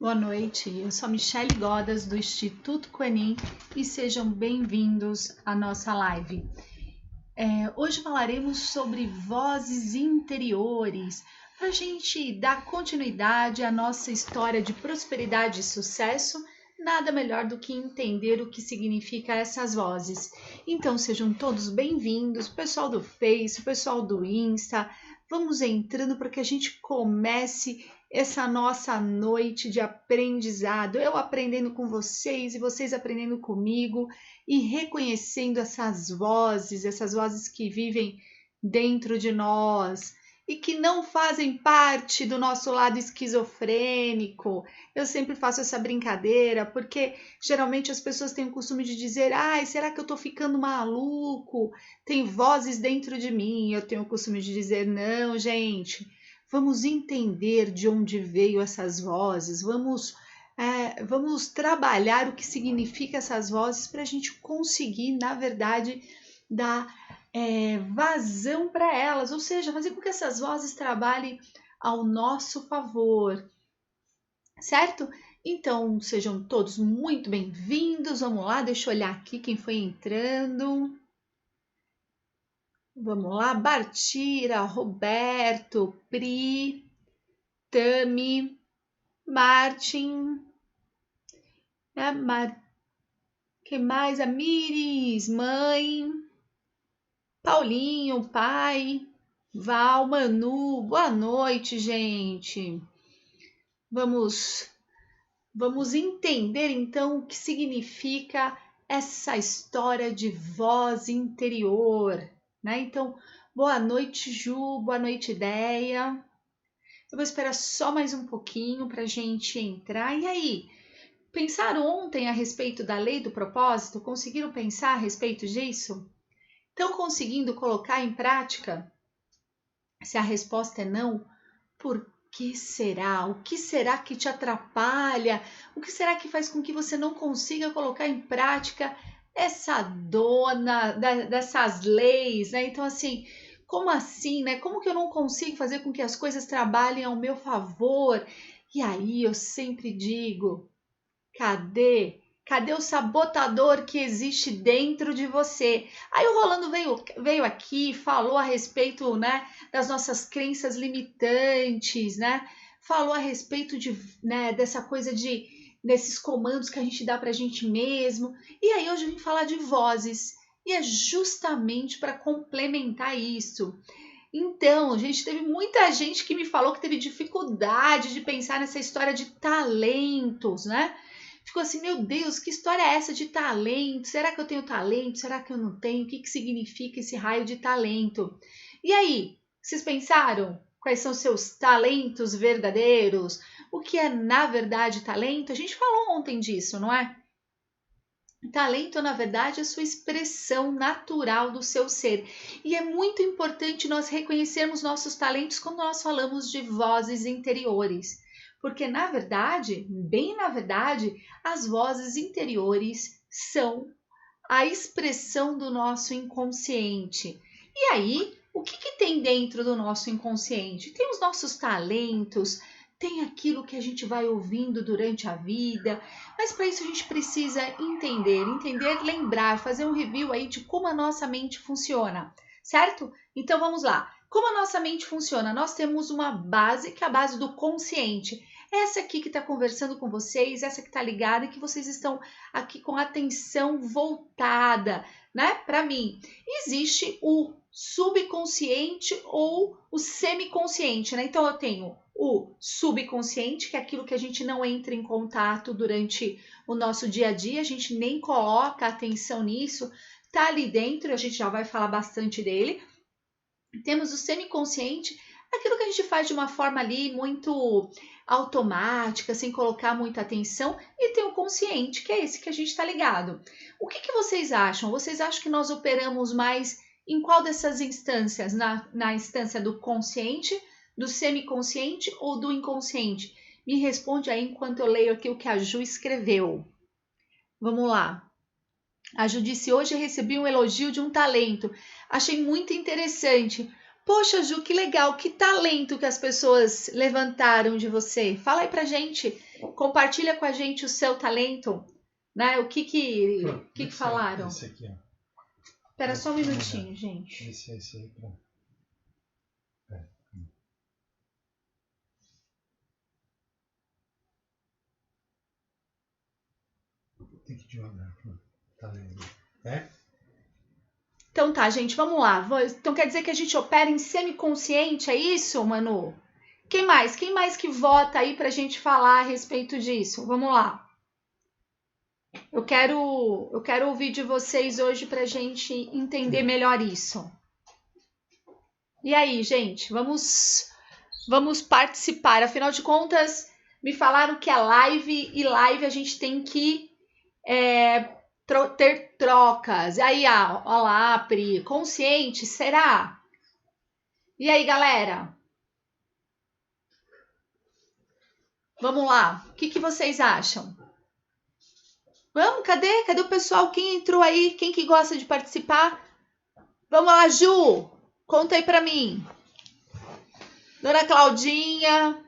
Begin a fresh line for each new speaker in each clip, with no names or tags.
Boa noite, eu sou a Michele Godas do Instituto Quenin e sejam bem-vindos à nossa live. Hoje falaremos sobre vozes interiores, para a gente dar continuidade à nossa história de prosperidade e sucesso. Nada melhor do que entender o que significa essas vozes. Então sejam todos bem-vindos, pessoal do Face, pessoal do Insta. Vamos entrando para que a gente comece essa nossa noite de aprendizado. Eu aprendendo com vocês e vocês aprendendo comigo e reconhecendo essas vozes que vivem dentro de nós e que não fazem parte do nosso lado esquizofrênico. Eu sempre faço essa brincadeira, porque geralmente as pessoas têm o costume de dizer: ai, será que eu tô ficando maluco? Tem vozes dentro de mim. Eu tenho o costume de dizer: não, gente, vamos entender de onde veio essas vozes, vamos trabalhar o que significa essas vozes para a gente conseguir, na verdade, dar vazão para elas, ou seja, fazer com que essas vozes trabalhem ao nosso favor, certo? Então, sejam todos muito bem-vindos. Vamos lá, deixa eu olhar aqui quem foi entrando. Vamos lá, Bartira, Roberto, Pri, Tami, Martin, quem mais? A Miris, mãe, Paulinho, pai, Val, Manu, boa noite, gente. Vamos entender então o que significa essa história de voz interior, né? Então, boa noite, Ju, boa noite, Ideia. Eu vou esperar só mais um pouquinho para a gente entrar. E aí, pensaram ontem a respeito da lei do propósito? Conseguiram pensar a respeito disso? Estão conseguindo colocar em prática? Se a resposta é não, por que será? O que será que te atrapalha? O que será que faz com que você não consiga colocar em prática essa dessas leis, né? Então, assim, como assim, né? Como que eu não consigo fazer com que as coisas trabalhem ao meu favor? E aí eu sempre digo: cadê? Cadê o sabotador que existe dentro de você? Aí o Rolando veio aqui, falou a respeito, né, das nossas crenças limitantes, né? Falou a respeito dessa coisa desses comandos que a gente dá para a gente mesmo. E aí hoje eu vim falar de vozes. E é justamente para complementar isso. Então, gente, teve muita gente que me falou que teve dificuldade de pensar nessa história de talentos, né? Ficou assim, meu Deus, que história é essa de talento? Será que eu tenho talento? Será que eu não tenho? O que significa esse raio de talento? E aí, vocês pensaram quais são seus talentos verdadeiros? O que é, na verdade, talento? A gente falou ontem disso, não é? Talento, na verdade, é a sua expressão natural do seu ser. E é muito importante nós reconhecermos nossos talentos quando nós falamos de vozes interiores. Porque, na verdade, bem na verdade, as vozes interiores são a expressão do nosso inconsciente. E aí, o que tem dentro do nosso inconsciente? Tem os nossos talentos, tem aquilo que a gente vai ouvindo durante a vida, mas para isso a gente precisa entender, lembrar, fazer um review aí de como a nossa mente funciona, certo? Então vamos lá. Como a nossa mente funciona? Nós temos uma base, que é a base do consciente. Essa aqui que está conversando com vocês, essa que está ligada e que vocês estão aqui com atenção voltada, né, para mim. Existe o subconsciente ou o semiconsciente, né? Então eu tenho o subconsciente, que é aquilo que a gente não entra em contato durante o nosso dia a dia, a gente nem coloca atenção nisso, tá ali dentro, a gente já vai falar bastante dele. Temos o semiconsciente, aquilo que a gente faz de uma forma ali muito automática, sem colocar muita atenção, e tem o consciente, que é esse que a gente está ligado. O que vocês acham? Vocês acham que nós operamos mais em qual dessas instâncias? Na instância do consciente, do semiconsciente ou do inconsciente? Me responde aí enquanto eu leio aqui o que a Ju escreveu. Vamos lá. A Ju disse: hoje recebi um elogio de um talento. Achei muito interessante, Poxa, Ju, que legal, que talento que as pessoas levantaram de você. Fala aí pra gente, compartilha com a gente o seu talento, né? O que falaram?
Esse aqui, ó.
Espera só um minutinho, gente.
Esse aí, pronto. Tem que devagar. Tá lendo.
Então tá, gente, vamos lá. Então quer dizer que a gente opera em semiconsciente, é isso, Manu? Quem mais? Quem mais que vota aí pra gente falar a respeito disso? Vamos lá. Eu quero ouvir de vocês hoje pra gente entender melhor isso. E aí, gente, vamos participar. Afinal de contas, me falaram que é live e live a gente tem que ter trocas. E aí, ó lá, Pri, consciente, será? E aí, galera? Vamos lá, o que vocês acham? Vamos, cadê o pessoal? Quem entrou aí? Quem que gosta de participar? Vamos lá, Ju, conta aí pra mim. Dona Claudinha,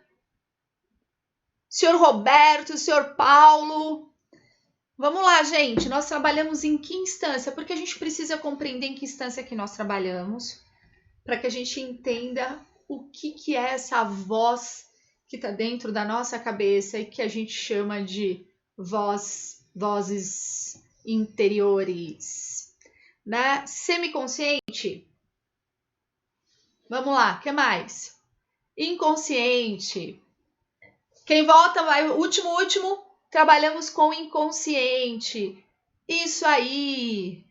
senhor Roberto, senhor Paulo. Vamos lá, gente, nós trabalhamos em que instância? Porque a gente precisa compreender em que instância que nós trabalhamos, para que a gente entenda o que é essa voz que está dentro da nossa cabeça e que a gente chama de vozes interiores, né? Semiconsciente. Vamos lá, o que mais? Inconsciente. Quem volta vai, último, trabalhamos com inconsciente. Isso aí.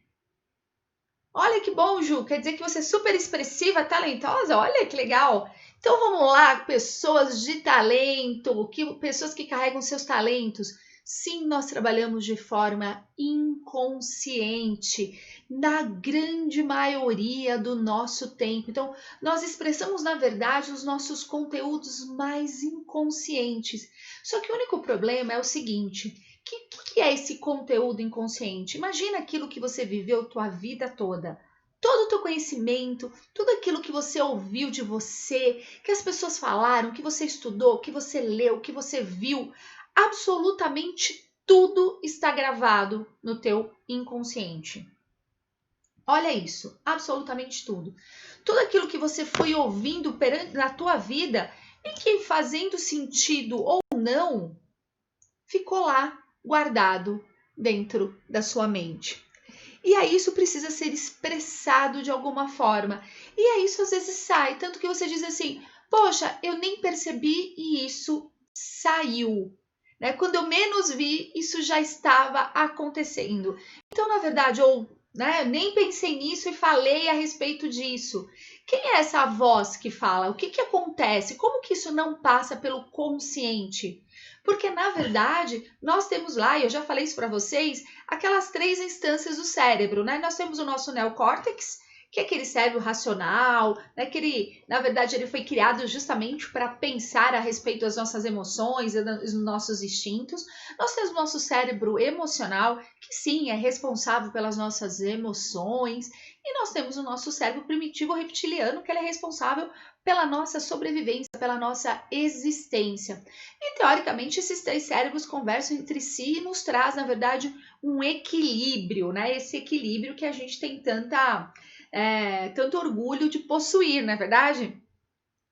Olha que bom, Ju, quer dizer que você é super expressiva, talentosa? Olha que legal. Então vamos lá, pessoas de talento, pessoas que carregam seus talentos. Sim, nós trabalhamos de forma inconsciente, na grande maioria do nosso tempo. Então, nós expressamos, na verdade, os nossos conteúdos mais inconscientes. Só que o único problema é o seguinte: que é esse conteúdo inconsciente? Imagina aquilo que você viveu tua vida toda. Todo o teu conhecimento, tudo aquilo que você ouviu de você, que as pessoas falaram, que você estudou, que você leu, que você viu, absolutamente tudo está gravado no teu inconsciente. Olha isso, absolutamente tudo. Tudo aquilo que você foi ouvindo na tua vida e que fazendo sentido ou não, ficou lá guardado dentro da sua mente. E aí isso precisa ser expressado de alguma forma. E aí isso às vezes sai, tanto que você diz assim, poxa, eu nem percebi e isso saiu. Né? Quando eu menos vi, isso já estava acontecendo. Então, na verdade, eu nem pensei nisso e falei a respeito disso. Quem é essa voz que fala? O que acontece? Como que isso não passa pelo consciente? Porque, na verdade, nós temos lá, e eu já falei isso para vocês, aquelas 3 instâncias do cérebro, né? Nós temos o nosso neocórtex, que é aquele cérebro racional, né? Que ele, na verdade, ele foi criado justamente para pensar a respeito das nossas emoções e dos nossos instintos. Nós temos o nosso cérebro emocional, que sim, é responsável pelas nossas emoções. E nós temos o nosso cérebro primitivo reptiliano, que ele é responsável pela nossa sobrevivência, pela nossa existência. E, teoricamente, esses 3 cérebros conversam entre si e nos traz, na verdade, um equilíbrio, né? Esse equilíbrio que a gente tem tanto orgulho de possuir, não é verdade?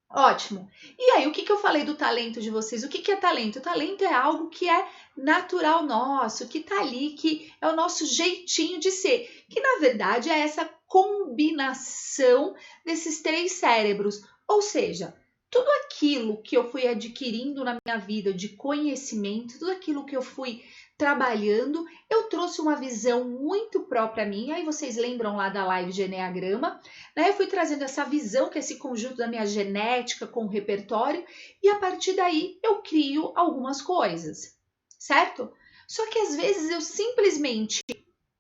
Ótimo. E aí, o que eu falei do talento de vocês? O que é talento? O talento é algo que é natural nosso, que tá ali, que é o nosso jeitinho de ser, que na verdade é essa combinação desses 3 cérebros. Ou seja, tudo aquilo que eu fui adquirindo na minha vida de conhecimento, tudo aquilo que eu fui trabalhando, eu trouxe uma visão muito própria minha. Aí vocês lembram lá da live de Enneagrama, né? Eu fui trazendo essa visão, que é esse conjunto da minha genética com o repertório, e a partir daí eu crio algumas coisas, certo? Só que às vezes eu simplesmente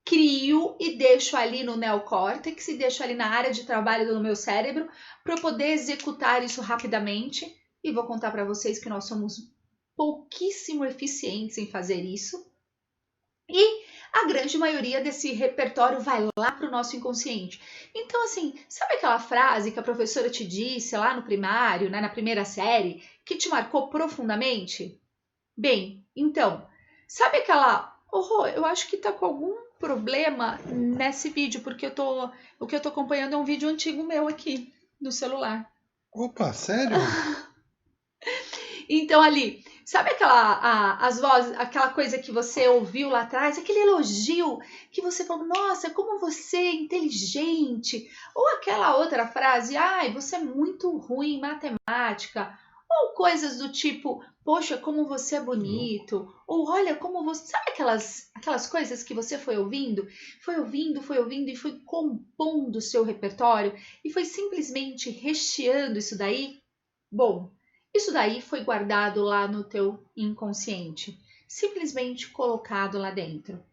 crio e deixo ali no neocórtex e deixo ali na área de trabalho do meu cérebro para eu poder executar isso rapidamente. E vou contar para vocês que nós somos pouquíssimo eficientes em fazer isso. E a grande maioria desse repertório vai lá para o nosso inconsciente. Então, assim, sabe aquela frase que a professora te disse lá no primário, né, na primeira série, que te marcou profundamente? Bem, então, sabe aquela... Oh, eu acho que tá com algum problema nesse vídeo, porque o que eu tô acompanhando é um vídeo antigo meu aqui, no celular.
Opa, sério?
Então ali, sabe as vozes, aquela coisa que você ouviu lá atrás, aquele elogio que você falou, nossa, como você é inteligente, ou aquela outra frase, ai, você é muito ruim em matemática, ou coisas do tipo, poxa, como você é bonito, ou olha como você, sabe aquelas coisas que você foi ouvindo e foi compondo o seu repertório e foi simplesmente recheando isso daí? Bom, isso daí foi guardado lá no teu inconsciente, simplesmente colocado lá dentro.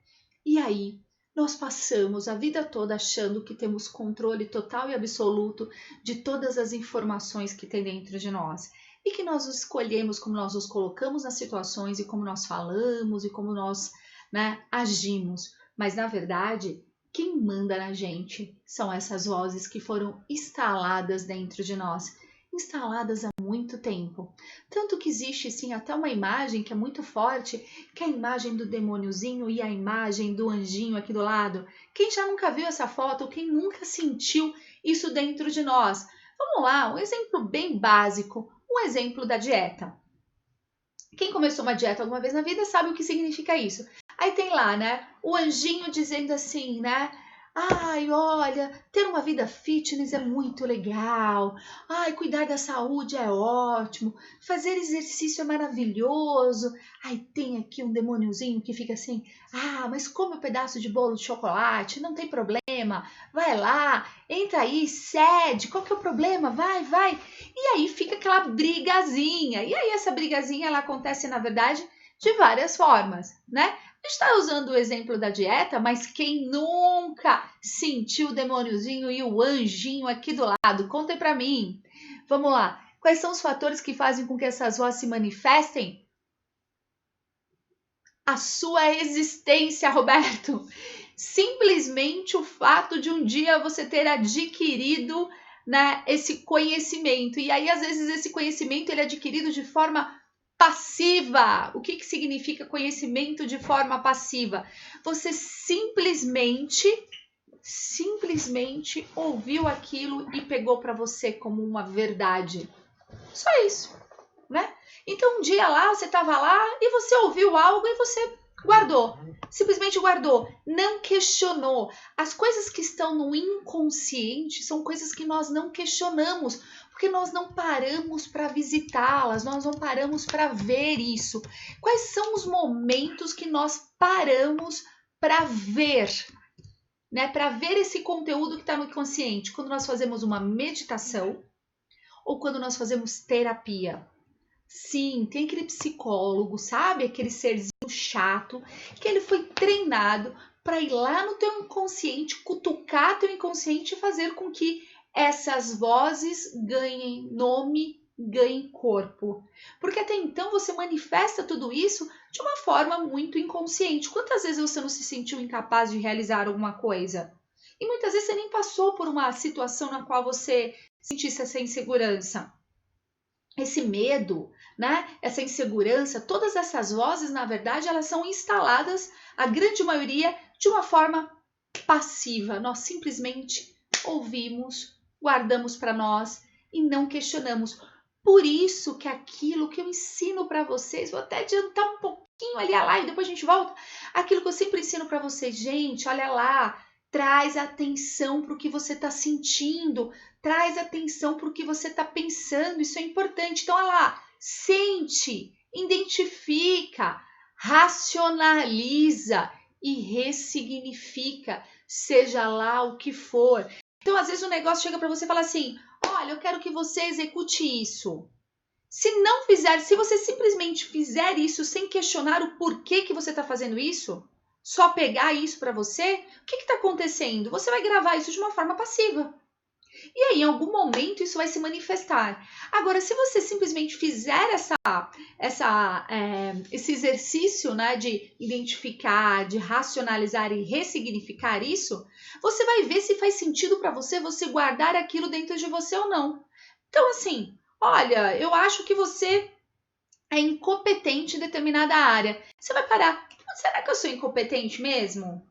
E aí, nós passamos a vida toda achando que temos controle total e absoluto de todas as informações que tem dentro de nós. E que nós escolhemos como nós nos colocamos nas situações e como nós falamos e como nós, né, agimos. Mas, na verdade, quem manda na gente são essas vozes que foram instaladas dentro de nós, instaladas há muito tempo. Tanto que existe sim até uma imagem que é muito forte, que é a imagem do demôniozinho e a imagem do anjinho aqui do lado. Quem já nunca viu essa foto, quem nunca sentiu isso dentro de nós? Vamos lá, um exemplo bem básico, um exemplo da dieta. Quem começou uma dieta alguma vez na vida sabe o que significa isso. Aí tem lá, né, o anjinho dizendo assim, né, ai, olha, ter uma vida fitness é muito legal. Ai, cuidar da saúde é ótimo. Fazer exercício é maravilhoso. Ai, tem aqui um demôniozinho que fica assim, ah, mas come um pedaço de bolo de chocolate, não tem problema. Vai lá, entra aí, cede, qual que é o problema? Vai, vai. E aí fica aquela brigazinha. E aí essa brigazinha, ela acontece, na verdade, de várias formas, né? A gente está usando o exemplo da dieta, mas quem nunca sentiu o demôniozinho e o anjinho aqui do lado? Conta aí pra mim. Vamos lá. Quais são os fatores que fazem com que essas vozes se manifestem? A sua existência, Roberto. Simplesmente o fato de um dia você ter adquirido, né, esse conhecimento. E aí, às vezes, esse conhecimento ele é adquirido de forma passiva. O que significa conhecimento de forma passiva? Você simplesmente ouviu aquilo e pegou para você como uma verdade. Só isso, né? Então um dia lá, você estava lá e você ouviu algo e você guardou. Simplesmente guardou, não questionou. As coisas que estão no inconsciente são coisas que nós não questionamos, porque nós não paramos para visitá-las, nós não paramos para ver isso. Quais são os momentos que nós paramos para ver, né? Para ver esse conteúdo que está no inconsciente? Quando nós fazemos uma meditação ou quando nós fazemos terapia. Sim, tem aquele psicólogo, sabe? Aquele serzinho chato, que ele foi treinado para ir lá no teu inconsciente, cutucar teu inconsciente e fazer com que essas vozes ganhem nome, ganhem corpo. Porque até então você manifesta tudo isso de uma forma muito inconsciente. Quantas vezes você não se sentiu incapaz de realizar alguma coisa? E muitas vezes você nem passou por uma situação na qual você sentisse essa insegurança. Esse medo, né? Essa insegurança, todas essas vozes, na verdade, elas são instaladas, a grande maioria, de uma forma passiva. Nós simplesmente ouvimos, guardamos para nós e não questionamos. Por isso que aquilo que eu ensino para vocês, vou até adiantar um pouquinho ali a live, depois a gente volta. Aquilo que eu sempre ensino para vocês, gente, olha lá, traz atenção para o que você está sentindo, traz atenção para o que você está pensando, isso é importante. Então, olha lá, sente, identifica, racionaliza e ressignifica, seja lá o que for. Então, às vezes o negócio chega para você e fala assim, olha, eu quero que você execute isso. Se não fizer, se você simplesmente fizer isso sem questionar o porquê que você está fazendo isso, só pegar isso para você, o que está acontecendo? Você vai gravar isso de uma forma passiva. E aí, em algum momento, isso vai se manifestar. Agora, se você simplesmente fizer esse exercício, né, de identificar, de racionalizar e ressignificar isso, você vai ver se faz sentido para você guardar aquilo dentro de você ou não. Então, assim, olha, eu acho que você é incompetente em determinada área. Você vai parar. Será que eu sou incompetente mesmo?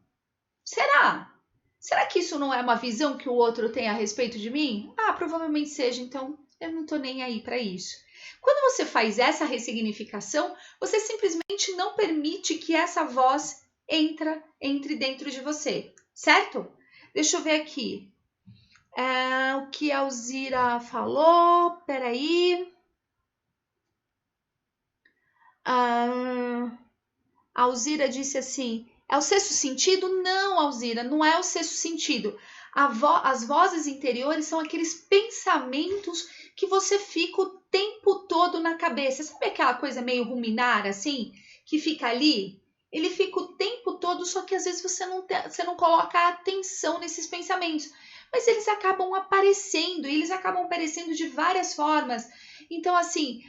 Será? Será que isso não é uma visão que o outro tem a respeito de mim? Ah, provavelmente seja, então eu não tô nem aí para isso. Quando você faz essa ressignificação, você simplesmente não permite que essa voz entre dentro de você, certo? Deixa eu ver aqui. O que a Alzira falou, peraí. A Alzira disse assim, é o sexto sentido? Não, Alzira, não é o sexto sentido. As vozes interiores são aqueles pensamentos que você fica o tempo todo na cabeça. Sabe aquela coisa meio ruminar, assim, que fica ali? Ele fica o tempo todo, só que às vezes você não coloca atenção nesses pensamentos. Mas eles acabam aparecendo, e eles acabam aparecendo de várias formas. Então, assim,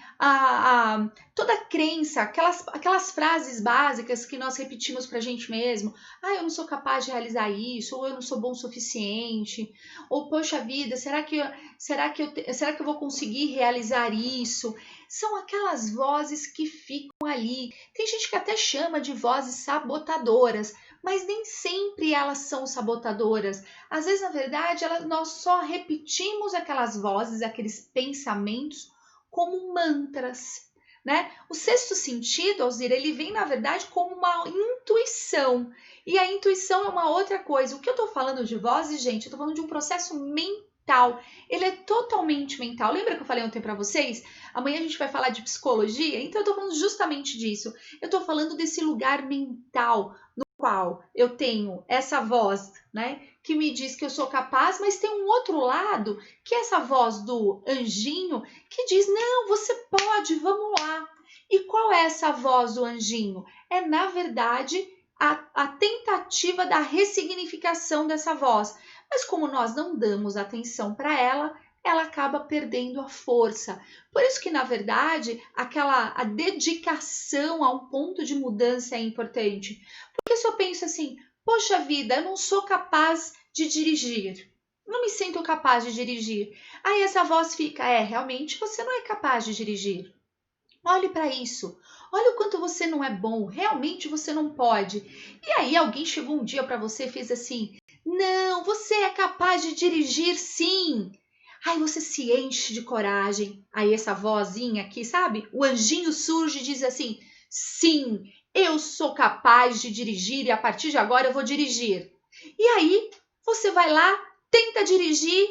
toda crença, aquelas frases básicas que nós repetimos para a gente mesmo, eu não sou capaz de realizar isso, ou eu não sou bom o suficiente, ou poxa vida, será que eu vou conseguir realizar isso? São aquelas vozes que ficam ali. Tem gente que até chama de vozes sabotadoras, mas nem sempre elas são sabotadoras. Às vezes, na verdade, nós só repetimos aquelas vozes, aqueles pensamentos como mantras, né? O sexto sentido, Alzira, ele vem, na verdade, como uma intuição. E a intuição é uma outra coisa. O que eu tô falando de vozes, gente, eu tô falando de um processo mental. Ele é totalmente mental. Lembra que eu falei ontem para vocês? Amanhã a gente vai falar de psicologia, então eu tô falando justamente disso. Eu tô falando desse lugar mental no qual eu tenho essa voz, né, que me diz que eu sou capaz, mas tem um outro lado, que é essa voz do anjinho, que diz, não, você pode, vamos lá. E qual é essa voz do anjinho? É, na verdade, a tentativa da ressignificação dessa voz. Mas como nós não damos atenção para ela, ela acaba perdendo a força. Por isso que, na verdade, a dedicação a um ponto de mudança é importante. Porque se eu penso assim, poxa vida, eu não sou capaz de dirigir. Não me sinto capaz de dirigir. Aí essa voz fica, realmente você não é capaz de dirigir. Olhe para isso. Olha o quanto você não é bom. Realmente você não pode. E aí alguém chegou um dia para você e fez assim, não, você é capaz de dirigir sim. Aí você se enche de coragem. Aí essa vozinha aqui, sabe? O anjinho surge e diz assim, sim, eu sou capaz de dirigir e a partir de agora eu vou dirigir. E aí você vai lá, tenta dirigir,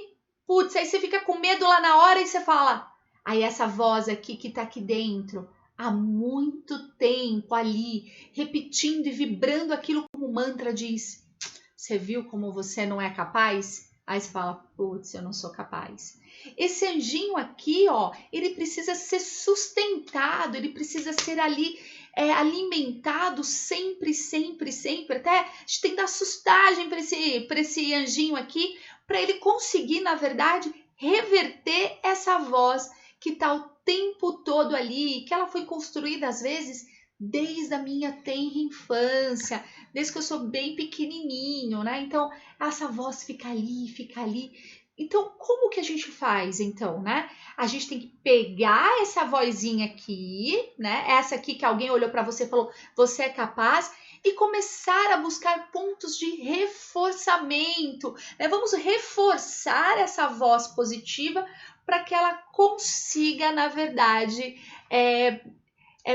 putz, aí você fica com medo lá na hora e você fala, aí essa voz aqui que tá aqui dentro, há muito tempo ali, repetindo e vibrando aquilo como mantra, diz, você viu como você não é capaz? Aí você fala, putz, eu não sou capaz. Esse anjinho aqui, ó, ele precisa ser sustentado, ele precisa ser ali alimentado sempre, sempre, sempre. Até a gente tem que dar sustagem para esse anjinho aqui, para ele conseguir, na verdade, reverter essa voz que está o tempo todo ali, que ela foi construída, às vezes, desde a minha tenra infância, desde que eu sou bem pequenininho, né? Então, essa voz fica ali, fica ali. Então, como que a gente faz, então, né? A gente tem que pegar essa vozinha aqui, né? Essa aqui que alguém olhou para você e falou, você é capaz, e começar a buscar pontos de reforçamento, né? Vamos reforçar essa voz positiva para que ela consiga, na verdade,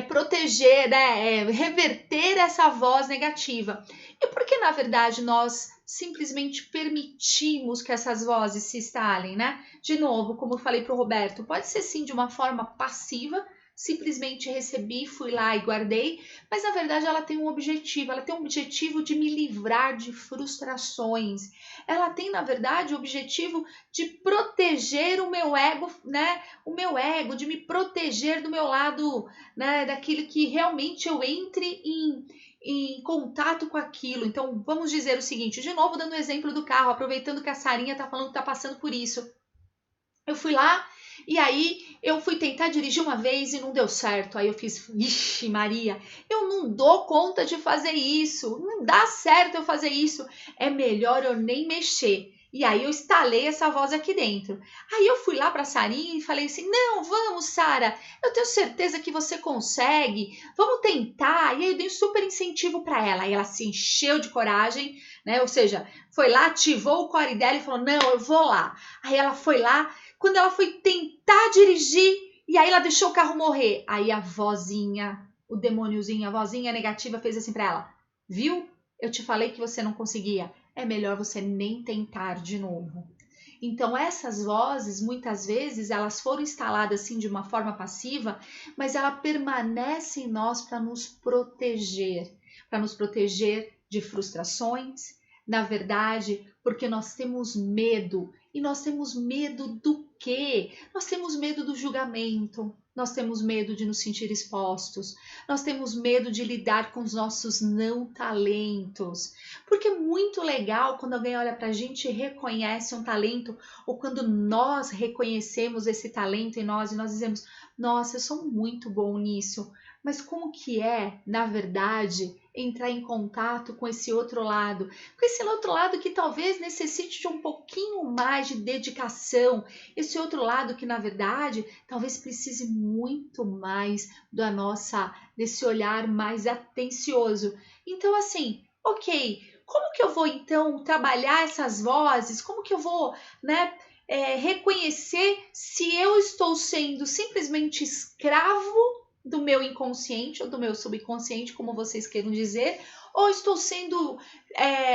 proteger, né? Reverter essa voz negativa. E por que, na verdade, nós simplesmente permitimos que essas vozes se instalem, né? De novo, como eu falei para o Roberto, pode ser sim de uma forma passiva, simplesmente recebi, fui lá e guardei, mas na verdade ela tem um objetivo de me livrar de frustrações. Ela tem, na verdade, o objetivo de proteger o meu ego, né? O meu ego, de me proteger do meu lado, né? Daquilo que realmente eu entre em contato com aquilo. Então, vamos dizer o seguinte, de novo dando o exemplo do carro, aproveitando que a Sarinha tá falando que tá passando por isso. Eu fui lá e aí eu fui tentar dirigir uma vez e não deu certo. Aí eu fiz, ixi Maria, eu não dou conta de fazer isso. Não dá certo eu fazer isso. É melhor eu nem mexer. E aí eu instalei essa voz aqui dentro. Aí eu fui lá para a Sarinha e falei assim: "Não, vamos, Sara. Eu tenho certeza que você consegue. Vamos tentar". E aí eu dei um super incentivo para ela. Aí ela se encheu de coragem, né? Ou seja, foi lá, ativou o core dela e falou: "Não, eu vou lá". Aí ela foi lá, quando ela foi tentar dirigir, e aí ela deixou o carro morrer. Aí a vozinha, o demôniozinho, a vozinha negativa fez assim para ela: "Viu? Eu te falei que você não conseguia. É melhor você nem tentar de novo". Então essas vozes, muitas vezes, elas foram instaladas assim de uma forma passiva, mas ela permanece em nós para nos proteger de frustrações, na verdade, porque nós temos medo. E nós temos medo do quê? Nós temos medo do julgamento, nós temos medo de nos sentir expostos, nós temos medo de lidar com os nossos não talentos. Porque é muito legal quando alguém olha pra gente e reconhece um talento, ou quando nós reconhecemos esse talento em nós e nós dizemos: "Nossa, eu sou muito bom nisso". Mas como que é, na verdade, entrar em contato com esse outro lado? Com esse outro lado que talvez necessite de um pouquinho mais de dedicação, esse outro lado que na verdade talvez precise muito mais desse olhar mais atencioso. Então assim, ok, como que eu vou então trabalhar essas vozes? Como que eu vou, né, reconhecer se eu estou sendo simplesmente escravo do meu inconsciente ou do meu subconsciente, como vocês queiram dizer, ou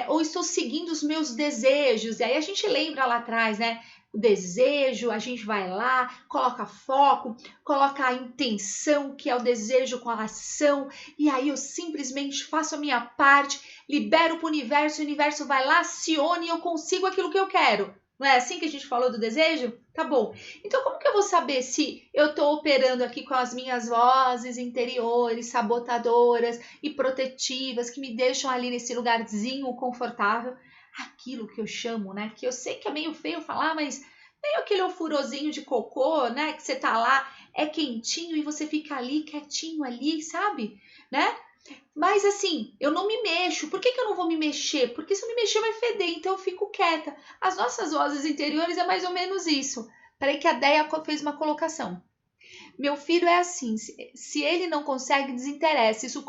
ou estou seguindo os meus desejos. E aí a gente lembra lá atrás, né? O desejo, a gente vai lá, coloca foco, coloca a intenção, que é o desejo com a ação, e aí eu simplesmente faço a minha parte, libero para o universo vai lá, aciona e eu consigo aquilo que eu quero. Não é assim que a gente falou do desejo? Tá bom. Então, como que eu vou saber se eu estou operando aqui com as minhas vozes interiores, sabotadoras e protetivas, que me deixam ali nesse lugarzinho confortável? Aquilo que eu chamo, né? Que eu sei que é meio feio falar, mas meio aquele ofurôzinho de cocô, né? Que você tá lá, é quentinho e você fica ali quietinho ali, sabe? Né? Mas assim, eu não me mexo. Por que eu não vou me mexer? Porque se eu me mexer vai feder, então eu fico quieta. As nossas vozes interiores é mais ou menos isso. Peraí que a Deia fez uma colocação. Meu filho é assim, se ele não consegue, desinteressa. Isso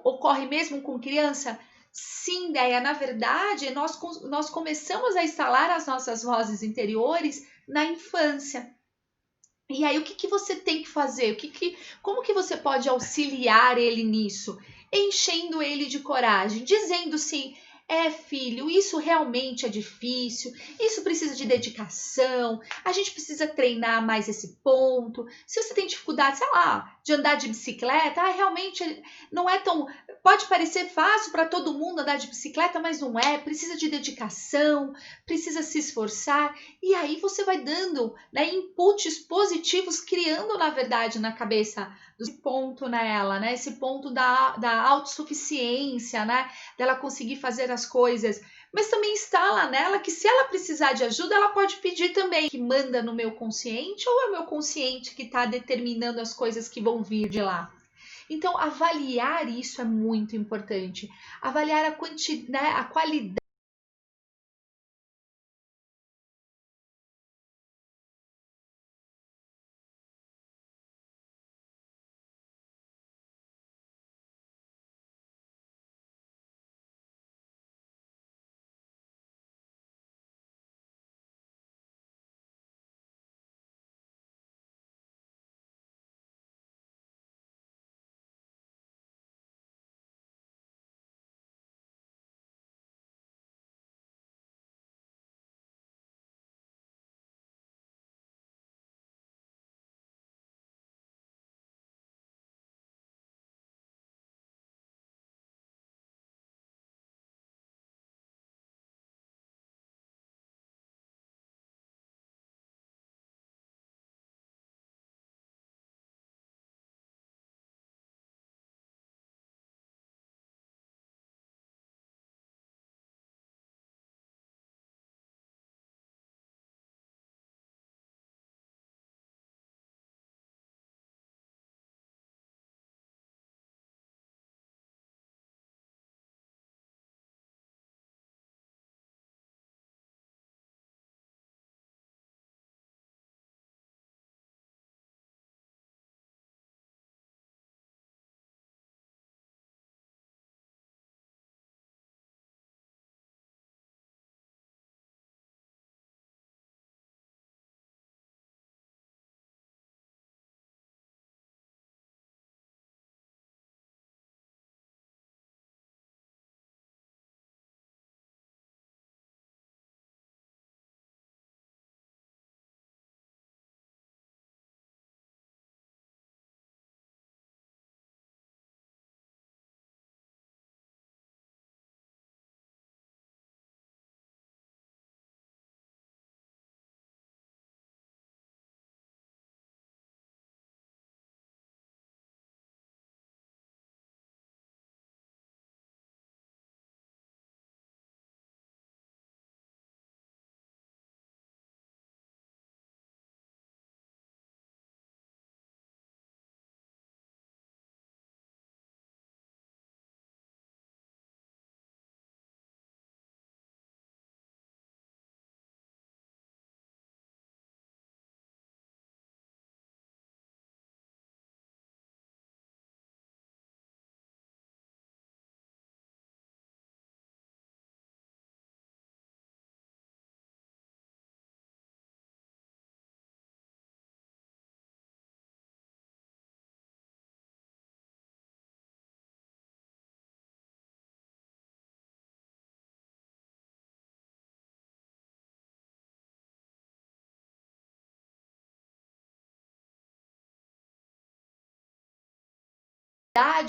ocorre mesmo com criança? Sim, Deia, na verdade, nós começamos a instalar as nossas vozes interiores na infância. E aí, o que você tem que fazer? Como que você pode auxiliar ele nisso? Enchendo ele de coragem, dizendo sim, filho, isso realmente é difícil, isso precisa de dedicação, a gente precisa treinar mais esse ponto. Se você tem dificuldade, sei lá, de andar de bicicleta, realmente não é tão. Pode parecer fácil para todo mundo andar de bicicleta, mas não é. Precisa de dedicação, precisa se esforçar. E aí você vai dando, né, inputs positivos, criando, na verdade, na cabeça esse ponto nela, né? Esse ponto da autossuficiência, né? Dela conseguir fazer as coisas. Mas também instala nela que se ela precisar de ajuda, ela pode pedir também. Que manda no meu consciente ou é o meu consciente que está determinando as coisas que vão vir de lá? Então, avaliar isso é muito importante. Avaliar a quantidade, né, a qualidade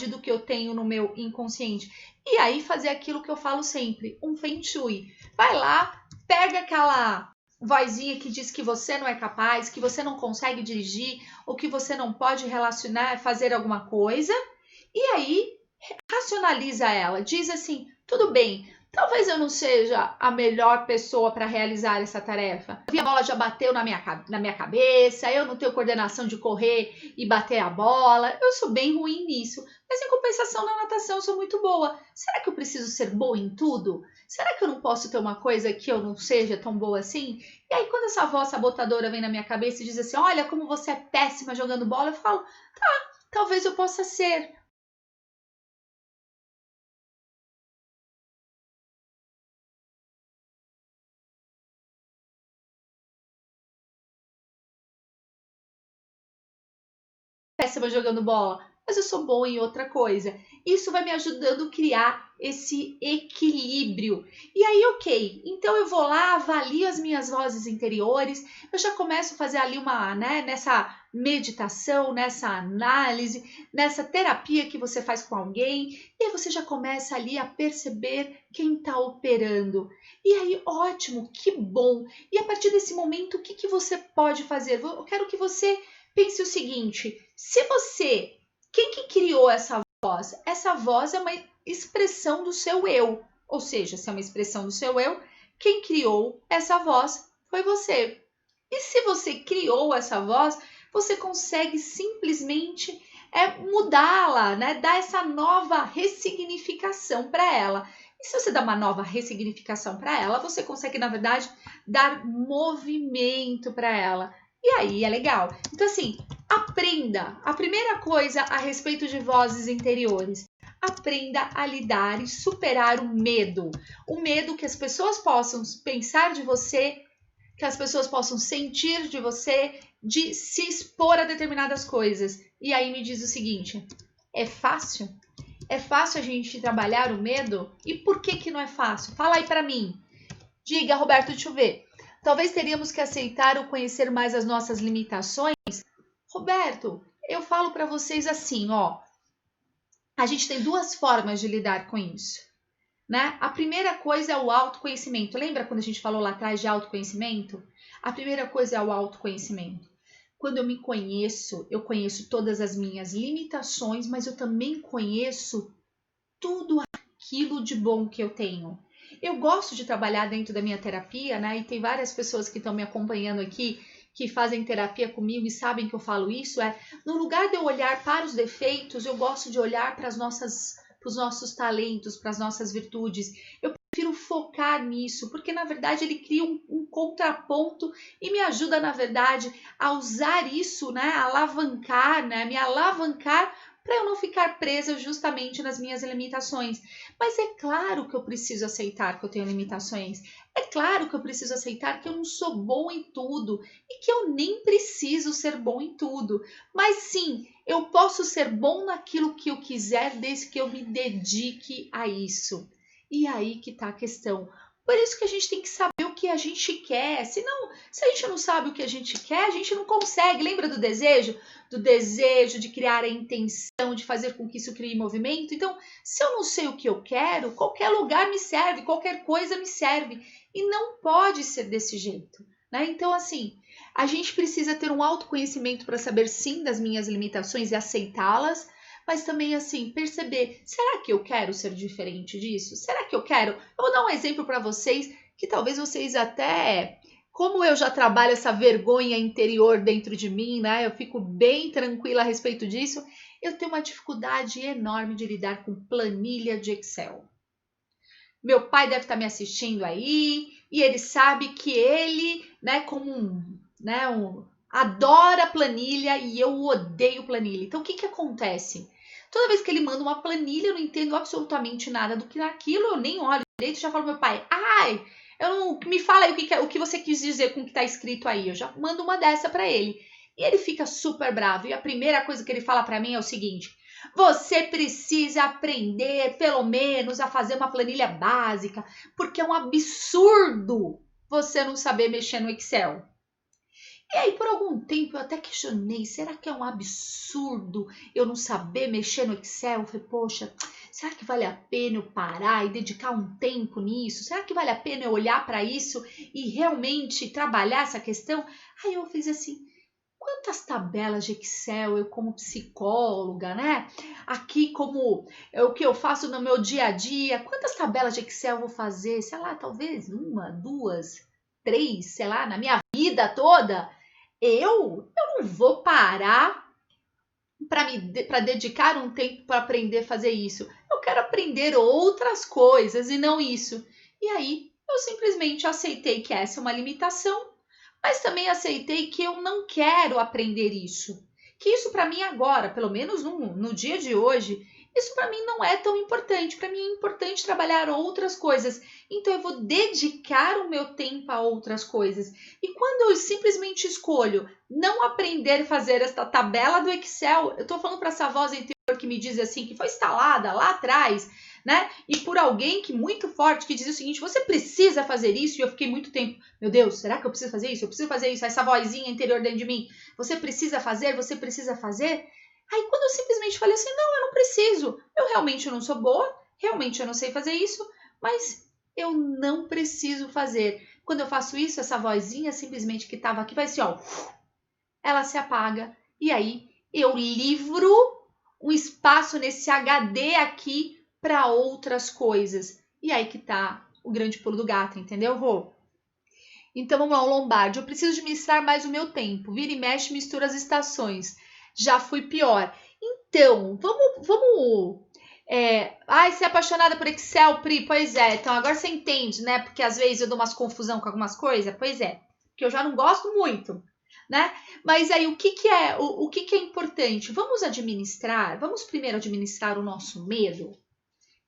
do que eu tenho no meu inconsciente. E aí fazer aquilo que eu falo sempre, um Feng Shui. Vai lá, pega aquela vozinha que diz que você não é capaz, que você não consegue dirigir, ou que você não pode relacionar, fazer alguma coisa, e aí racionaliza ela, diz assim, tudo bem, talvez eu não seja a melhor pessoa para realizar essa tarefa. A bola já bateu na minha cabeça, eu não tenho coordenação de correr e bater a bola, eu sou bem ruim nisso. Mas em compensação na natação eu sou muito boa. Será que eu preciso ser boa em tudo? Será que eu não posso ter uma coisa que eu não seja tão boa assim? E aí quando essa voz sabotadora vem na minha cabeça e diz assim, olha como você é péssima jogando bola, eu falo, tá, talvez eu possa ser. Péssima jogando bola, mas eu sou boa em outra coisa. Isso vai me ajudando a criar esse equilíbrio. E aí, ok, então eu vou lá, avalio as minhas vozes interiores, eu já começo a fazer ali nessa meditação, nessa análise, nessa terapia que você faz com alguém, e aí você já começa ali a perceber quem está operando. E aí, ótimo, que bom! E a partir desse momento, o que você pode fazer? Eu quero que você pense o seguinte, quem que criou essa voz? Essa voz é uma expressão do seu eu, ou seja, se é uma expressão do seu eu, quem criou essa voz foi você. E se você criou essa voz, você consegue simplesmente mudá-la, né? Dar essa nova ressignificação para ela. E se você dá uma nova ressignificação para ela, você consegue, na verdade, dar movimento para ela. E aí é legal. Então, assim, aprenda. A primeira coisa a respeito de vozes interiores. Aprenda a lidar e superar o medo. O medo que as pessoas possam pensar de você, que as pessoas possam sentir de você, de se expor a determinadas coisas. E aí me diz o seguinte, é fácil? É fácil a gente trabalhar o medo? E por que não é fácil? Fala aí pra mim. Diga, Roberto, deixa eu ver. Talvez teríamos que aceitar ou conhecer mais as nossas limitações. Roberto, eu falo para vocês assim, ó. A gente tem duas formas de lidar com isso, né? A primeira coisa é o autoconhecimento. Lembra quando a gente falou lá atrás de autoconhecimento? A primeira coisa é o autoconhecimento. Quando eu me conheço, eu conheço todas as minhas limitações, mas eu também conheço tudo aquilo de bom que eu tenho. Eu gosto de trabalhar dentro da minha terapia, né? E tem várias pessoas que estão me acompanhando aqui, que fazem terapia comigo e sabem que eu falo isso, no lugar de eu olhar para os defeitos, eu gosto de olhar para os nossos talentos, para as nossas virtudes. Eu prefiro focar nisso, porque na verdade ele cria um contraponto e me ajuda, na verdade, a usar isso, né? Alavancar, né? Me alavancar para eu não ficar presa justamente nas minhas limitações. Mas é claro que eu preciso aceitar que eu tenho limitações. É claro que eu preciso aceitar que eu não sou bom em tudo e que eu nem preciso ser bom em tudo. Mas sim, eu posso ser bom naquilo que eu quiser desde que eu me dedique a isso. E aí que tá a questão. Por isso que a gente tem que saber o que a gente quer. Senão, se a gente não sabe o que a gente quer, a gente não consegue. Lembra do desejo? Do desejo de criar a intenção, de fazer com que isso crie movimento. Então, se eu não sei o que eu quero, qualquer lugar me serve, qualquer coisa me serve. E não pode ser desse jeito, né? Então, assim, a gente precisa ter um autoconhecimento para saber sim das minhas limitações e aceitá-las, mas também, assim, perceber, será que eu quero ser diferente disso? Será que eu quero? Eu vou dar um exemplo para vocês, que talvez vocês até... Como eu já trabalho essa vergonha interior dentro de mim, né? Eu fico bem tranquila a respeito disso. Eu tenho uma dificuldade enorme de lidar com planilha de Excel. Meu pai deve estar me assistindo aí e ele sabe que ele, né, adora planilha e eu odeio planilha. Então, o que acontece? Toda vez que ele manda uma planilha, eu não entendo absolutamente nada do que naquilo, eu nem olho direito, já falo pro meu pai, me fala aí o que você quis dizer com o que está escrito aí. Eu já mando uma dessa para ele. E ele fica super bravo. E a primeira coisa que ele fala para mim é o seguinte: você precisa aprender, pelo menos, a fazer uma planilha básica, porque é um absurdo você não saber mexer no Excel. E aí, por algum tempo, eu até questionei, será que é um absurdo eu não saber mexer no Excel? Eu falei, poxa, será que vale a pena eu parar e dedicar um tempo nisso? Será que vale a pena eu olhar para isso e realmente trabalhar essa questão? Aí eu fiz assim, quantas tabelas de Excel eu como psicóloga, né? Aqui como é o que eu faço no meu dia a dia, quantas tabelas de Excel eu vou fazer? Sei lá, talvez uma, duas, três, sei lá, na minha vida toda. Eu não vou parar para dedicar um tempo para aprender a fazer isso. Eu quero aprender outras coisas e não isso. E aí eu simplesmente aceitei que essa é uma limitação, mas também aceitei que eu não quero aprender isso. Que isso para mim agora, pelo menos no dia de hoje, isso para mim não é tão importante. Para mim é importante trabalhar outras coisas. Então eu vou dedicar o meu tempo a outras coisas. E quando eu simplesmente escolho não aprender a fazer esta tabela do Excel, eu estou falando para essa voz interior que me diz assim, que foi instalada lá atrás, né? E por alguém que muito forte, que dizia o seguinte, você precisa fazer isso. E eu fiquei muito tempo, meu Deus, será que eu preciso fazer isso? Eu preciso fazer isso. Essa vozinha interior dentro de mim, você precisa fazer, você precisa fazer. Aí quando eu simplesmente falei assim, não, eu não preciso. Eu realmente não sou boa, realmente eu não sei fazer isso, mas eu não preciso fazer. Quando eu faço isso, essa vozinha simplesmente que estava aqui vai assim, ó, ela se apaga. E aí eu livro um espaço nesse HD aqui para outras coisas. E aí que tá o grande pulo do gato, entendeu, Rô? Então vamos lá, o Lombardi. Eu preciso administrar mais o meu tempo. Vira e mexe, mistura as estações. Já fui pior. Então, vamos. Ai, você é apaixonada por Excel, Pri? Pois é. Então agora você entende, né? Porque às vezes eu dou umas confusão com algumas coisas. Pois é. Porque eu já não gosto muito, né? Mas aí o que é importante? Vamos primeiro administrar o nosso medo.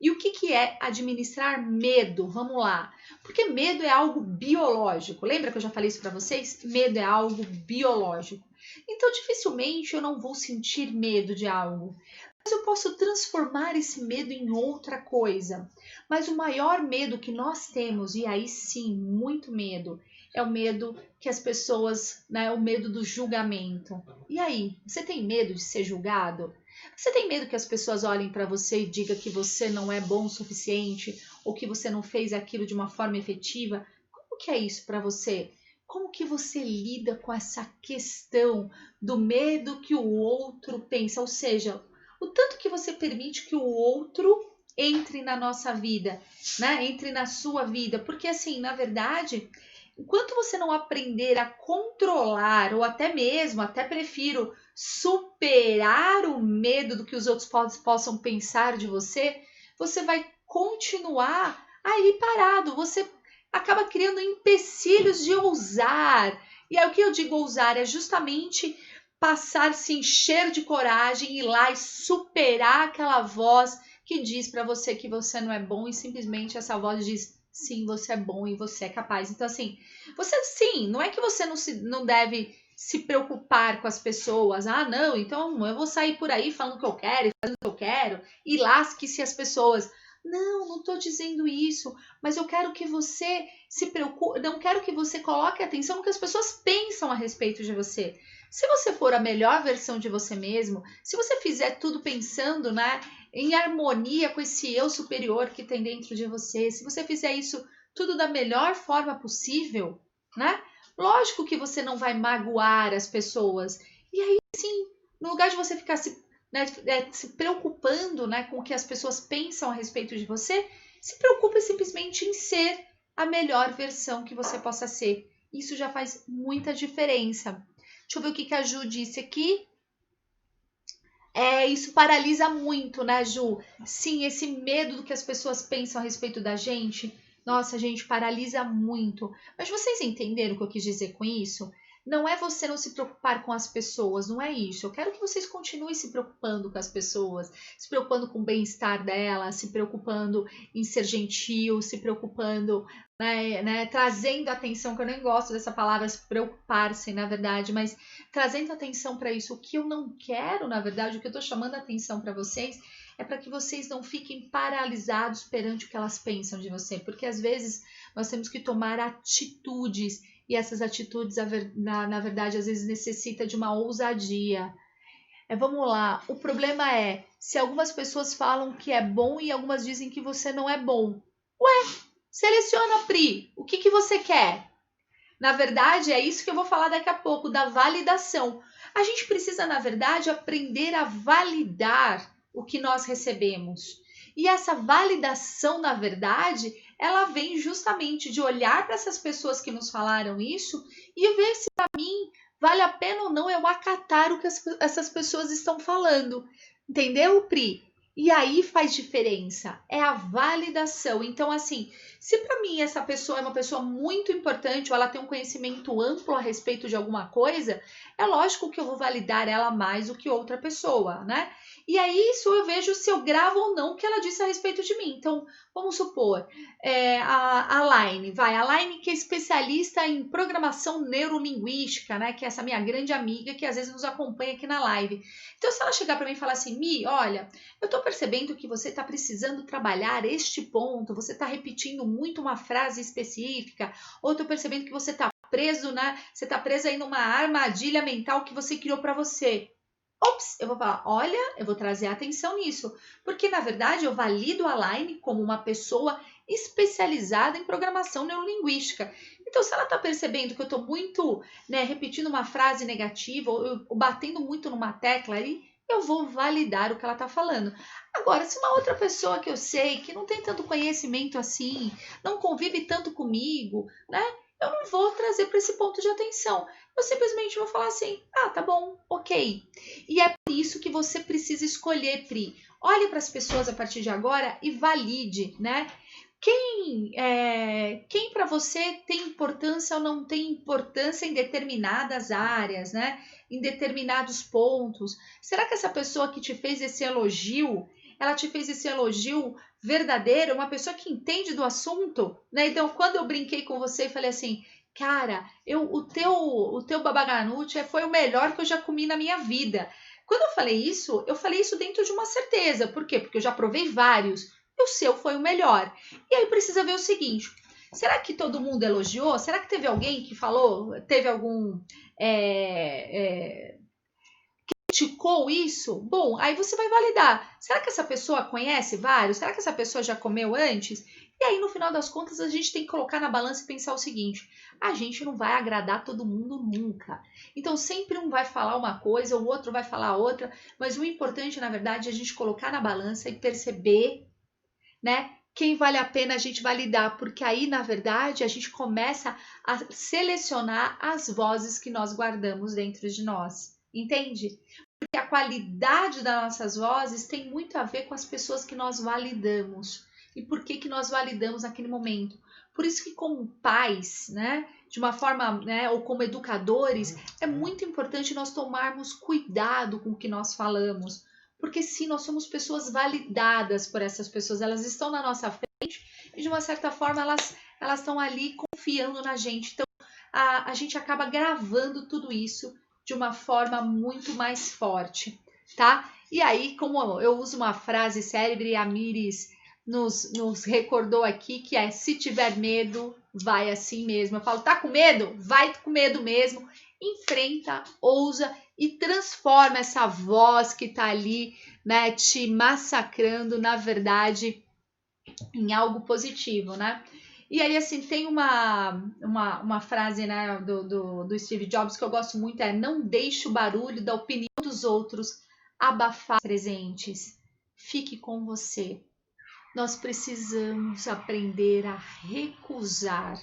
E o que é administrar medo? Vamos lá. Porque medo é algo biológico. Lembra que eu já falei isso para vocês? Medo é algo biológico. Então, dificilmente eu não vou sentir medo de algo. Mas eu posso transformar esse medo em outra coisa. Mas o maior medo que nós temos, e aí sim, muito medo, é o medo que as pessoas, né, o medo do julgamento. E aí, você tem medo de ser julgado? Você tem medo que as pessoas olhem para você e digam que você não é bom o suficiente ou que você não fez aquilo de uma forma efetiva? Como que é isso para você? Como que você lida com essa questão do medo que o outro pensa? Ou seja, o tanto que você permite que o outro entre na nossa vida, né? Entre na sua vida. Porque assim, na verdade, enquanto você não aprender a controlar, ou até mesmo, até prefiro, superar o medo do que os outros possam pensar de você, você vai continuar aí parado. Você acaba criando empecilhos de ousar. E aí o que eu digo ousar é justamente passar, se encher de coragem, ir lá e superar aquela voz que diz para você que você não é bom e simplesmente essa voz diz sim, você é bom e você é capaz. Então assim, você sim, não é que você não deve se preocupar com as pessoas. Ah, não, então eu vou sair por aí falando o que eu quero e fazendo o que eu quero e lasque-se as pessoas. Não estou dizendo isso, mas eu quero que você se preocupe, não quero que você coloque atenção no que as pessoas pensam a respeito de você. Se você for a melhor versão de você mesmo, se você fizer tudo pensando, né, em harmonia com esse eu superior que tem dentro de você, se você fizer isso tudo da melhor forma possível, né? Lógico que você não vai magoar as pessoas. E aí, sim, no lugar de você ficar se preocupando, né, com o que as pessoas pensam a respeito de você, se preocupe simplesmente em ser a melhor versão que você possa ser. Isso já faz muita diferença. Deixa eu ver o que a Ju disse aqui. Isso paralisa muito, né, Ju? Sim, esse medo do que as pessoas pensam a respeito da gente. Nossa, gente, paralisa muito. Mas vocês entenderam o que eu quis dizer com isso? Não é você não se preocupar com as pessoas, não é isso. Eu quero que vocês continuem se preocupando com as pessoas, se preocupando com o bem-estar delas, se preocupando em ser gentil, se preocupando, né, trazendo atenção, que eu nem gosto dessa palavra, se preocupar-se, na verdade, mas trazendo atenção para isso. O que eu não quero, na verdade, o que eu estou chamando a atenção para vocês é para que vocês não fiquem paralisados perante o que elas pensam de você, porque às vezes nós temos que tomar atitudes e essas atitudes, na verdade, às vezes necessita de uma ousadia. Vamos lá, o problema é se algumas pessoas falam que é bom e algumas dizem que você não é bom. Seleciona, Pri, o que você quer? Na verdade, é isso que eu vou falar daqui a pouco, da validação. A gente precisa, na verdade, aprender a validar o que nós recebemos. E essa validação, na verdade, ela vem justamente de olhar para essas pessoas que nos falaram isso e ver se para mim vale a pena ou não eu acatar o que essas pessoas estão falando. Entendeu, Pri? E aí faz diferença, é a validação. Então, assim, se para mim essa pessoa é uma pessoa muito importante ou ela tem um conhecimento amplo a respeito de alguma coisa, é lógico que eu vou validar ela mais do que outra pessoa, né? E aí isso eu vejo se eu gravo ou não o que ela disse a respeito de mim. Então, vamos supor, a Laine, a Laine que é especialista em programação neurolinguística, né? Que é essa minha grande amiga que às vezes nos acompanha aqui na live. Então, se ela chegar para mim e falar assim, Mi, olha, eu estou percebendo que você está precisando trabalhar este ponto, você está repetindo muito uma frase específica, ou estou percebendo que você está preso, né? Você está preso aí numa armadilha mental que você criou para você. Ops, eu vou falar, olha, eu vou trazer atenção nisso, porque na verdade eu valido a Laine como uma pessoa especializada em programação neurolinguística. Então, se ela está percebendo que eu estou muito, né, repetindo uma frase negativa ou batendo muito numa tecla ali, eu vou validar o que ela está falando. Agora, se uma outra pessoa que eu sei, que não tem tanto conhecimento assim, não convive tanto comigo, né? Eu não vou trazer para esse ponto de atenção. Eu simplesmente vou falar assim, tá bom, ok. E é por isso que você precisa escolher, Pri. Olhe para as pessoas a partir de agora e valide, né? Quem para você tem importância ou não tem importância em determinadas áreas, né? Em determinados pontos. Será que essa pessoa que te fez esse elogio, ela te fez esse elogio verdadeiro, uma pessoa que entende do assunto, né? Então, quando eu brinquei com você e falei assim, cara, o teu babaganuche foi o melhor que eu já comi na minha vida. Quando eu falei isso dentro de uma certeza. Por quê? Porque eu já provei vários e o seu foi o melhor. E aí precisa ver o seguinte, será que todo mundo elogiou? Será que teve alguém que falou, teve algum... criticou isso? Bom, aí você vai validar. Será que essa pessoa conhece vários? Será que essa pessoa já comeu antes? E aí, no final das contas, a gente tem que colocar na balança e pensar o seguinte, a gente não vai agradar todo mundo nunca. Então, sempre um vai falar uma coisa, o outro vai falar outra, mas o importante, na verdade, é a gente colocar na balança e perceber, né, quem vale a pena a gente validar, porque aí, na verdade, a gente começa a selecionar as vozes que nós guardamos dentro de nós, entende? Porque a qualidade das nossas vozes tem muito a ver com as pessoas que nós validamos. E por que nós validamos naquele momento? Por isso que como pais, né, de uma forma, né, ou como educadores, é muito importante nós tomarmos cuidado com o que nós falamos. Porque sim, nós somos pessoas validadas por essas pessoas, elas estão na nossa frente e de uma certa forma elas estão ali confiando na gente. Então a gente acaba gravando tudo isso de uma forma muito mais forte, tá? E aí, como eu uso uma frase célebre, a Miris nos recordou aqui, que é, se tiver medo, vai assim mesmo. Eu falo, tá com medo? Vai com medo mesmo. Enfrenta, ousa e transforma essa voz que tá ali, né, te massacrando, na verdade, em algo positivo, né? E aí, assim, tem uma frase, né, do Steve Jobs que eu gosto muito, é não deixe o barulho da opinião dos outros abafar os presentes. Fique com você. Nós precisamos aprender a recusar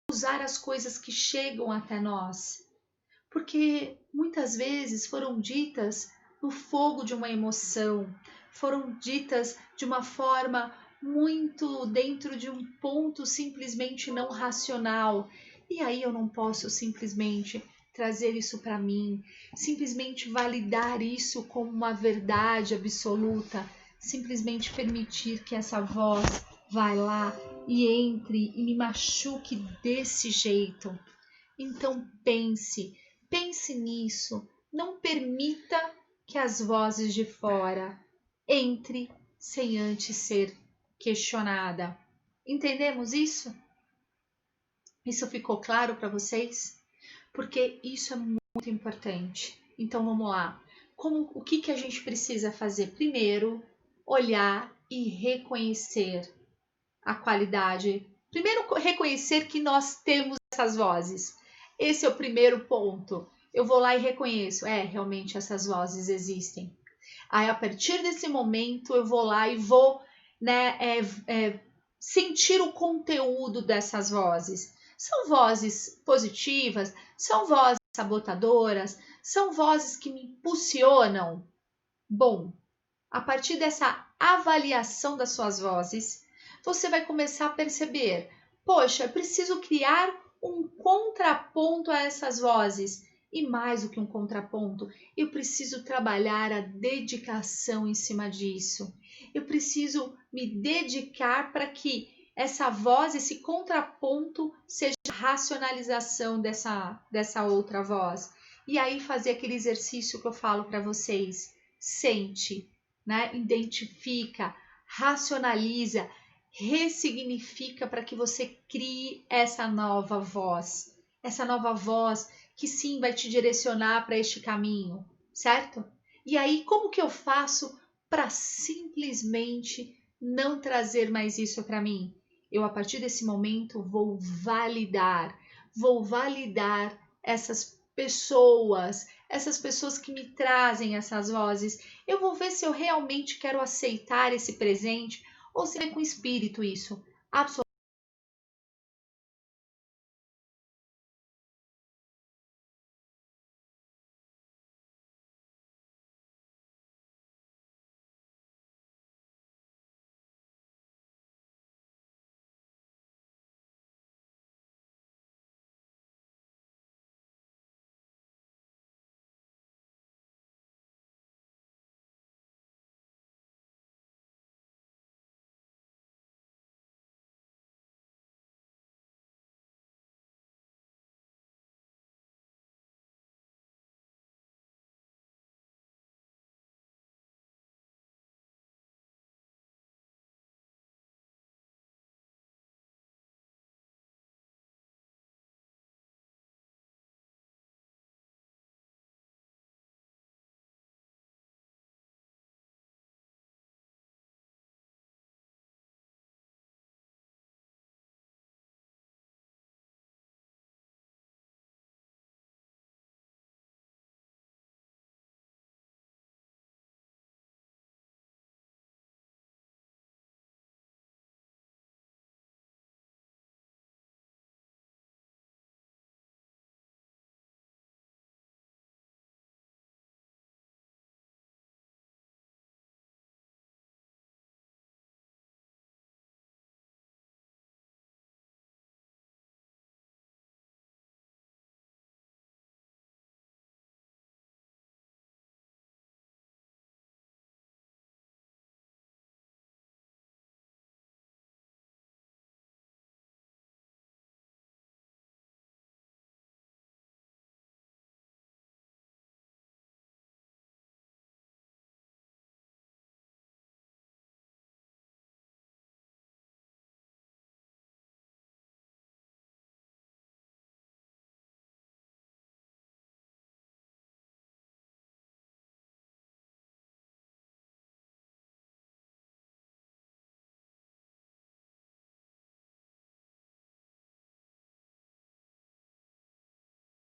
usar as coisas que chegam até nós, porque muitas vezes foram ditas no fogo de uma emoção, foram ditas de uma forma muito dentro de um ponto simplesmente não racional. E aí eu não posso simplesmente trazer isso para mim, simplesmente validar isso como uma verdade absoluta, simplesmente permitir que essa voz vá lá e entre e me machuque desse jeito. Então pense nisso, não permita que as vozes de fora entre sem antes ser questionada. Entendemos isso? Isso ficou claro para vocês? Porque isso é muito importante. Então vamos lá. O que a gente precisa fazer? Primeiro, olhar e reconhecer a qualidade. Primeiro, reconhecer que nós temos essas vozes. Esse é o primeiro ponto. Eu vou lá e reconheço. Realmente essas vozes existem. Aí, a partir desse momento, eu vou lá e vou, sentir o conteúdo dessas vozes. São vozes positivas? São vozes sabotadoras? São vozes que me impulsionam? Bom, a partir dessa avaliação das suas vozes, você vai começar a perceber, poxa, eu preciso criar um contraponto a essas vozes. E mais do que um contraponto, eu preciso trabalhar a dedicação em cima disso. Eu preciso me dedicar para que essa voz, esse contraponto, seja a racionalização dessa outra voz. E aí fazer aquele exercício que eu falo para vocês. Sente, identifica, racionaliza, ressignifica para que você crie essa nova voz que sim vai te direcionar para este caminho, certo? E aí, como que eu faço para simplesmente não trazer mais isso para mim? Eu, a partir desse momento, vou validar essas pessoas que me trazem essas vozes. Eu vou ver se eu realmente quero aceitar esse presente ou se é com espírito isso.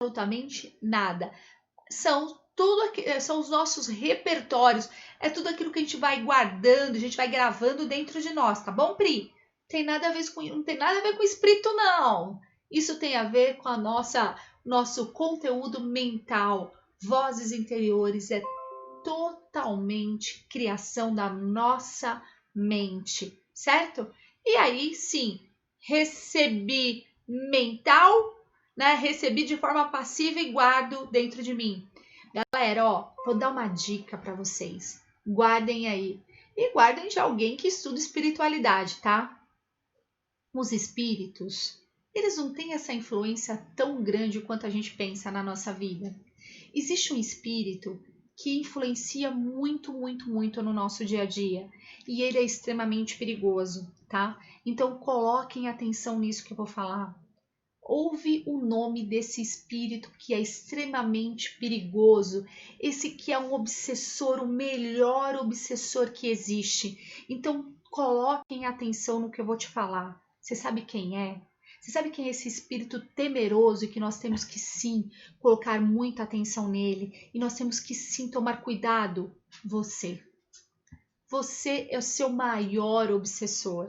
Absolutamente nada. São os nossos repertórios, é tudo aquilo que a gente vai guardando, a gente vai gravando dentro de nós, tá bom, Pri? Não tem nada a ver com espírito, não. Isso tem a ver com a nosso conteúdo mental. Vozes interiores é totalmente criação da nossa mente, certo? E aí sim, recebi mental, né? Recebi de forma passiva e guardo dentro de mim. Galera, ó, vou dar uma dica para vocês. Guardem aí. E guardem de alguém que estuda espiritualidade, tá? Os espíritos, eles não têm essa influência tão grande quanto a gente pensa na nossa vida. Existe um espírito que influencia muito, muito, muito no nosso dia a dia. E ele é extremamente perigoso, tá? Então coloquem atenção nisso que eu vou falar. Ouve o nome desse espírito que é extremamente perigoso, esse que é um obsessor, o melhor obsessor que existe. Então coloquem atenção no que eu vou te falar. Você sabe quem é? Você sabe quem é esse espírito temeroso e que nós temos que sim colocar muita atenção nele e nós temos que sim tomar cuidado? Você. Você é o seu maior obsessor.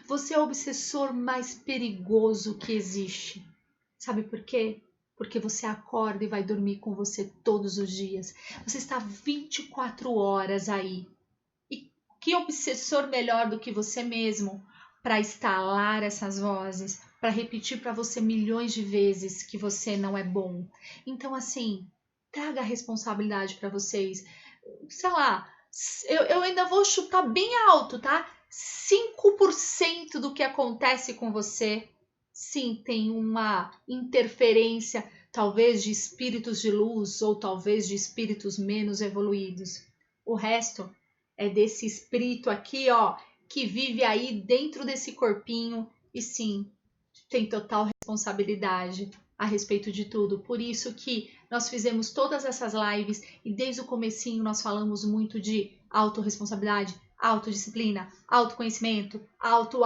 Você é o obsessor mais perigoso que existe. Sabe por quê? Porque você acorda e vai dormir com você todos os dias. Você está 24 horas aí. E que obsessor melhor do que você mesmo para instalar essas vozes, para repetir para você milhões de vezes que você não é bom. Então, assim, traga a responsabilidade para vocês. Sei lá, eu ainda vou chutar bem alto, tá? 5% do que acontece com você, sim, tem uma interferência, talvez de espíritos de luz ou talvez de espíritos menos evoluídos. O resto é desse espírito aqui, ó, que vive aí dentro desse corpinho e sim, tem total responsabilidade a respeito de tudo. Por isso que nós fizemos todas essas lives e desde o comecinho nós falamos muito de autorresponsabilidade, autodisciplina, autoconhecimento, auto,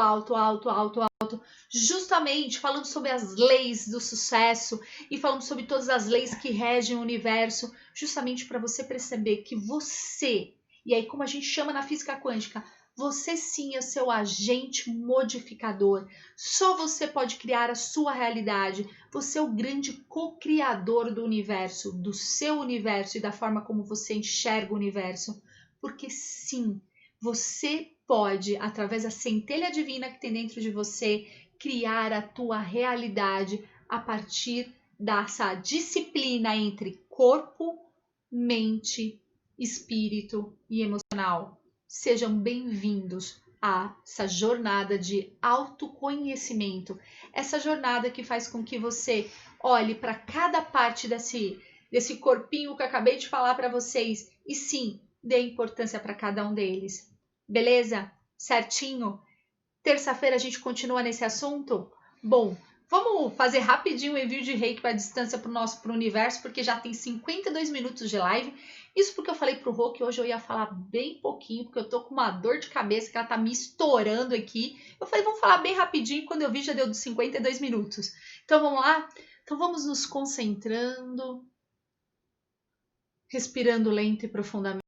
justamente falando sobre as leis do sucesso e falando sobre todas as leis que regem o universo, justamente para você perceber que você, e aí como a gente chama na física quântica, você sim é seu agente modificador. Só você pode criar a sua realidade. Você é o grande co-criador do universo, do seu universo e da forma como você enxerga o universo. Porque sim, você pode, através da centelha divina que tem dentro de você, criar a tua realidade a partir dessa disciplina entre corpo, mente, espírito e emocional. Sejam bem-vindos a essa jornada de autoconhecimento, essa jornada que faz com que você olhe para cada parte desse corpinho que eu acabei de falar para vocês e sim, dê importância para cada um deles. Beleza? Certinho? Terça-feira a gente continua nesse assunto? Bom, vamos fazer rapidinho o envio de reiki para a distância para o universo, porque já tem 52 minutos de live. Isso porque eu falei pro Rô que hoje eu ia falar bem pouquinho, porque eu tô com uma dor de cabeça que ela tá me estourando aqui. Eu falei, vamos falar bem rapidinho, quando eu vi já deu dos 52 minutos. Então vamos lá? Então vamos nos concentrando, respirando lento e profundamente.